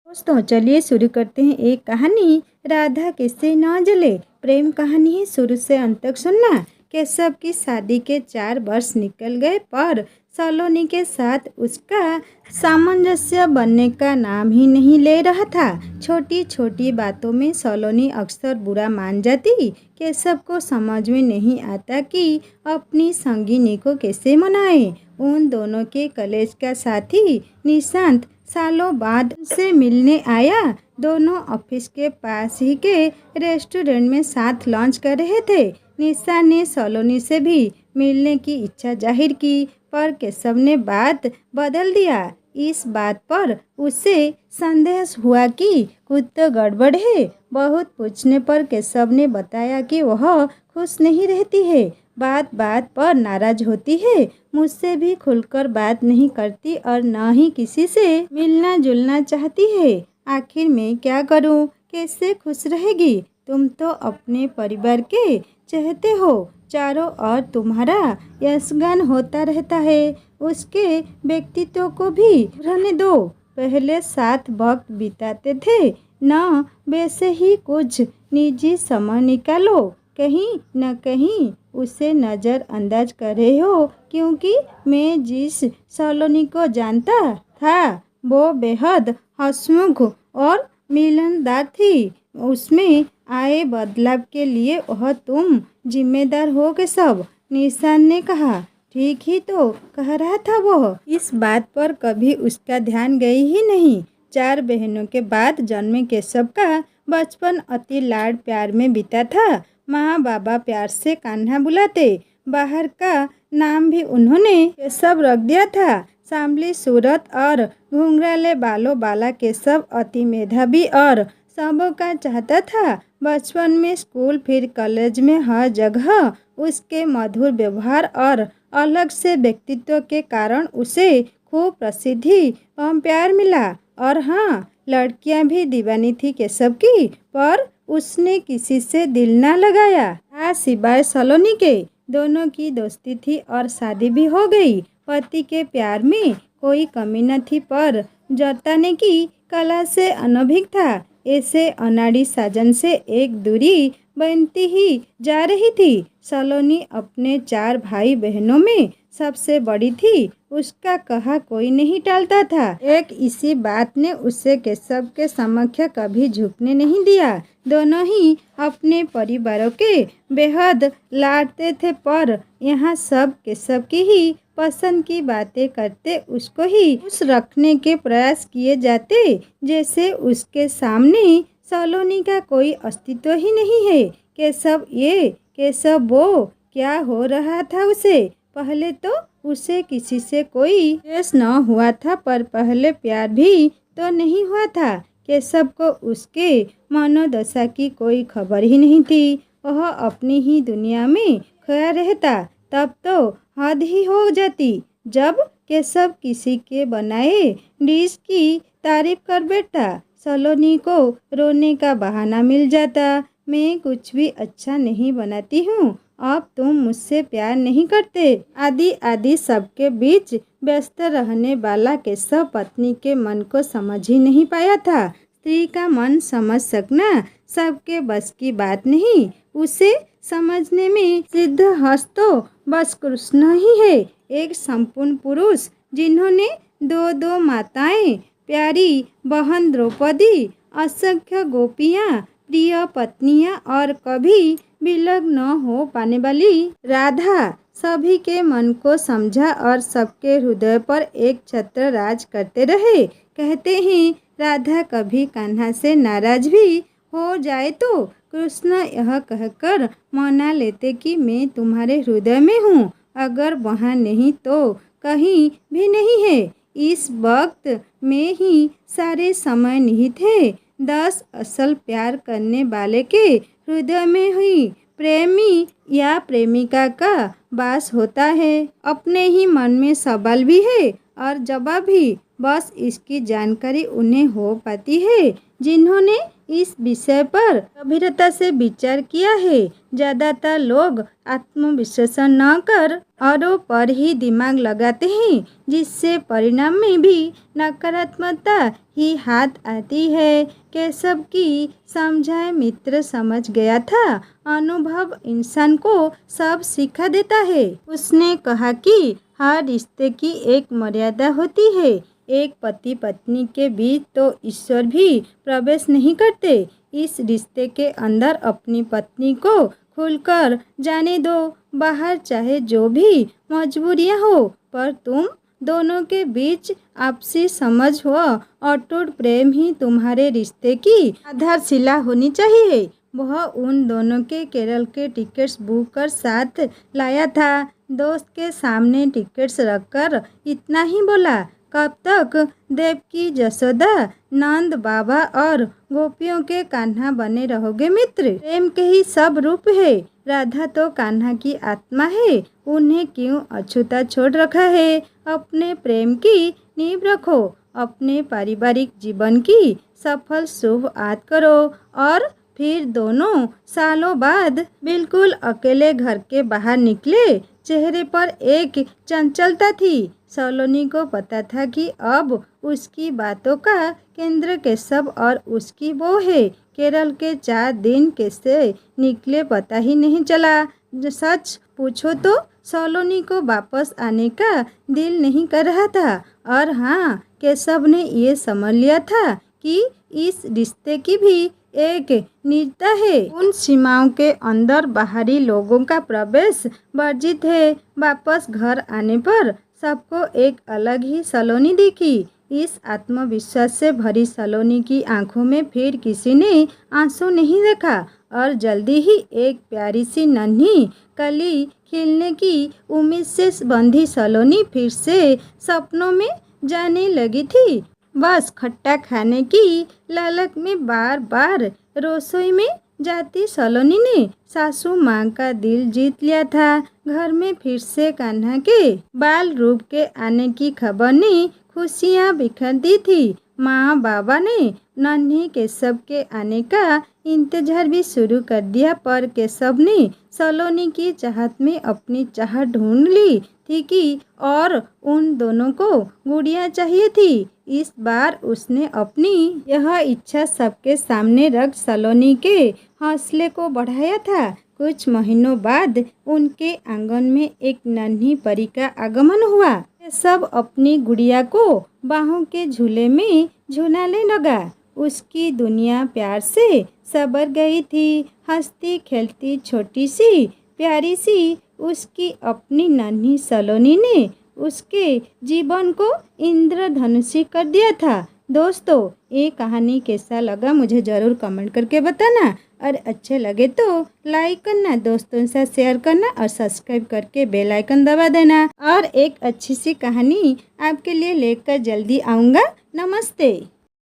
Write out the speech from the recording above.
दोस्तों चलिए शुरू करते हैं एक कहानी। राधा किससे न जले। प्रेम कहानी है, शुरू से अंत तक सुनना। केशव की शादी के 4 वर्ष निकल गए पर सलोनी के साथ उसका सामंजस्य बनने का नाम ही नहीं ले रहा था। छोटी छोटी बातों में सलोनी अक्सर बुरा मान जाती। केशव को समझ में नहीं आता कि अपनी संगिनी को कैसे मनाए। उन दोनों के कॉलेज का साथी निशांत सालों बाद से मिलने आया। दोनों ऑफिस के पास ही के रेस्टोरेंट में साथ लंच कर रहे थे। निशा ने सलोनी से भी मिलने की इच्छा जाहिर की, पर केशव ने बात बदल दिया। इस बात पर उसे संदेह हुआ कि कुछ तो गड़बड़ है। बहुत पूछने पर केशव ने बताया कि वह खुश नहीं रहती है, बात बात पर नाराज होती है, मुझसे भी खुलकर बात नहीं करती और न ही किसी से मिलना जुलना चाहती है। आखिर मैं क्या करूं? कैसे खुश रहेगी? तुम तो अपने परिवार के चाहते हो, चारों ओर तुम्हारा यशगान होता रहता है। उसके व्यक्तित्व को भी रहने दो। पहले साथ वक्त बिताते थे न, वैसे ही कुछ निजी समय निकालो। कहीं न कहीं उसे नज़रअंदाज कर रहे हो, क्योंकि मैं जिस सलोनी को जानता था वो बेहद हंसमुख और मिलनदार थी। उसमें आए बदलाव के लिए वह तुम जिम्मेदार हो के सब, निशान ने कहा। ठीक ही तो कह रहा था वो। इस बात पर कभी उसका ध्यान गई ही नहीं। 4 बहनों के बाद जन्मे केशव का बचपन अति लाड प्यार में बीता था। माँ बाबा प्यार से कान्हा बुलाते। बाहर का नाम भी उन्होंने केशव रख दिया था। सांवली सूरत और घुंघराले बालों वाला केशव अति मेधावी और सबों का चाहता था। बचपन में स्कूल फिर कॉलेज में हर जगह उसके मधुर व्यवहार और अलग से व्यक्तित्व के कारण उसे खूब प्रसिद्धि और प्यार मिला। और हाँ, लड़कियां भी दीवानी थी केशव की, पर उसने किसी से दिल ना लगाया था सिवाय सलोनी के। दोनों की दोस्ती थी और शादी भी हो गई। पति के प्यार में कोई कमी न थी, पर जताने की कला से अनभिज्ञ था। ऐसे अनाड़ी साजन से एक दूरी बनती ही जा रही थी। सलोनी अपने 4 भाई बहनों में सबसे बड़ी थी। उसका कहा कोई नहीं टालता था। एक इसी बात ने उसे केशव के समक्ष कभी झुकने नहीं दिया। दोनों ही अपने परिवारों के बेहद लाडते थे, पर यहाँ सब केशव की ही पसंद की बातें करते, उसको ही खुश रखने के प्रयास किए जाते, जैसे उसके सामने सलोनी का कोई अस्तित्व ही नहीं है। केशव ये, केशव वो, क्या हो रहा था उसे? पहले तो उसे किसी से कोई द्वेष न हुआ था, पर पहले प्यार भी तो नहीं हुआ था। केशव को उसके मनोदशा की कोई खबर ही नहीं थी। वह अपनी ही दुनिया में खोया रहता। तब तो हद ही हो जाती जब केशव किसी के बनाए डिश की तारीफ कर बैठता। सलोनी को रोने का बहाना मिल जाता। मैं कुछ भी अच्छा नहीं बनाती हूँ, अब तुम मुझसे प्यार नहीं करते, आदि आदि सबके बीच व्यस्त रहने वाला केशव पत्नी के मन को समझ ही नहीं पाया था। स्त्री का मन समझ सकना सबके बस की बात नहीं। उसे समझने में सिद्धहस्त तो बस कृष्ण ही है, एक संपूर्ण पुरुष जिन्होंने 2 माताएं, प्यारी बहन द्रौपदी, असंख्य गोपियां, प्रिय पत्नियां और कभी विलग न हो पाने वाली राधा, सभी के मन को समझा और सबके हृदय पर एक छत्र राज करते रहे। कहते हैं राधा कभी कान्हा से नाराज भी हो जाए तो कृष्ण यह कहकर मना लेते कि मैं तुम्हारे हृदय में हूँ, अगर वहाँ नहीं तो कहीं भी नहीं है। इस वक्त में ही सारे समय निहित है। 10 असल प्यार करने वाले के हृदय में ही प्रेमी या प्रेमिका का वास होता है। अपने ही मन में सवाल भी है और जवाब भी। बस इसकी जानकारी उन्हें हो पाती है जिन्होंने इस विषय पर गंभीरता से विचार किया है। ज़्यादातर लोग आत्मविश्लेषण न कर औरों पर ही दिमाग लगाते हैं, जिससे परिणाम में भी नकारात्मकता ही हाथ आती है। केशव की समझाए मित्र समझ गया था, अनुभव इंसान को सब सिखा देता है। उसने कहा कि हर रिश्ते की एक मर्यादा होती है। एक पति पत्नी के बीच तो ईश्वर भी प्रवेश नहीं करते। इस रिश्ते के अंदर अपनी पत्नी को खुलकर जाने दो, बाहर चाहे जो भी मजबूरियां हो, पर तुम दोनों के बीच आपसी समझ व अटूट प्रेम ही तुम्हारे रिश्ते की आधारशिला होनी चाहिए। वह उन दोनों के केरल के टिकट्स बुक कर साथ लाया था। दोस्त के सामने टिकट्स रखकर इतना ही बोला, कब तक देवकी जसोदा नंद बाबा और गोपियों के कान्हा बने रहोगे मित्र? प्रेम के ही सब रूप है। राधा तो कान्हा की आत्मा है, उन्हें क्यों अछूता छोड़ रखा है? अपने प्रेम की नींव रखो, अपने पारिवारिक जीवन की सफल शुभ आद करो। और फिर दोनों सालों बाद बिल्कुल अकेले घर के बाहर निकले। चेहरे पर एक चंचलता थी। सलोनी को पता था कि अब उसकी बातों का केंद्र केशव और उसकी वो है। केरल के 4 दिन कैसे निकले पता ही नहीं चला। सच पूछो तो सलोनी को वापस आने का दिल नहीं कर रहा था। और हाँ, केशव ने ये समझ लिया था कि इस रिश्ते की भी एक निजता है। उन सीमाओं के अंदर बाहरी लोगों का प्रवेश वर्जित है। वापस घर आने पर सबको एक अलग ही सलोनी दिखी। इस आत्मविश्वास से भरी सलोनी की आंखों में फिर किसी ने आंसू नहीं देखा और जल्दी ही एक प्यारी सी नन्ही कली खिलने की उम्मीद से बंधी सलोनी फिर से सपनों में जाने लगी थी। बस खट्टा खाने की लालच में बार बार रसोई में जाती सलोनी ने सासू माँ का दिल जीत लिया था। घर में फिर से कान्हा के बाल रूप के आने की खबर ने खुशियाँ बिखेर दी थी। माँ बाबा ने नन्हे केशव के आने का इंतजार भी शुरू कर दिया, पर केशव ने सलोनी की चाहत में अपनी चाहत ढूंढ ली थी कि और उन दोनों को गुड़िया चाहिए थी। इस बार उसने अपनी यह इच्छा सबके सामने रख सलोनी के हौसले को बढ़ाया था। कुछ महीनों बाद उनके आंगन में एक नन्ही परी का आगमन हुआ। सब अपनी गुड़िया को बाहों के झूले में झूलाने लगा। उसकी दुनिया प्यार से सबर गई थी। हंसती खेलती छोटी सी प्यारी सी उसकी अपनी नन्ही सलोनी ने उसके जीवन को इंद्रधनुषी कर दिया था। दोस्तों, ये कहानी कैसा लगा मुझे ज़रूर कमेंट करके बताना, और अच्छे लगे तो लाइक करना, दोस्तों से शेयर करना और सब्सक्राइब करके बेल आइकन दबा देना। और एक अच्छी सी कहानी आपके लिए लेकर जल्दी आऊँगा। नमस्ते।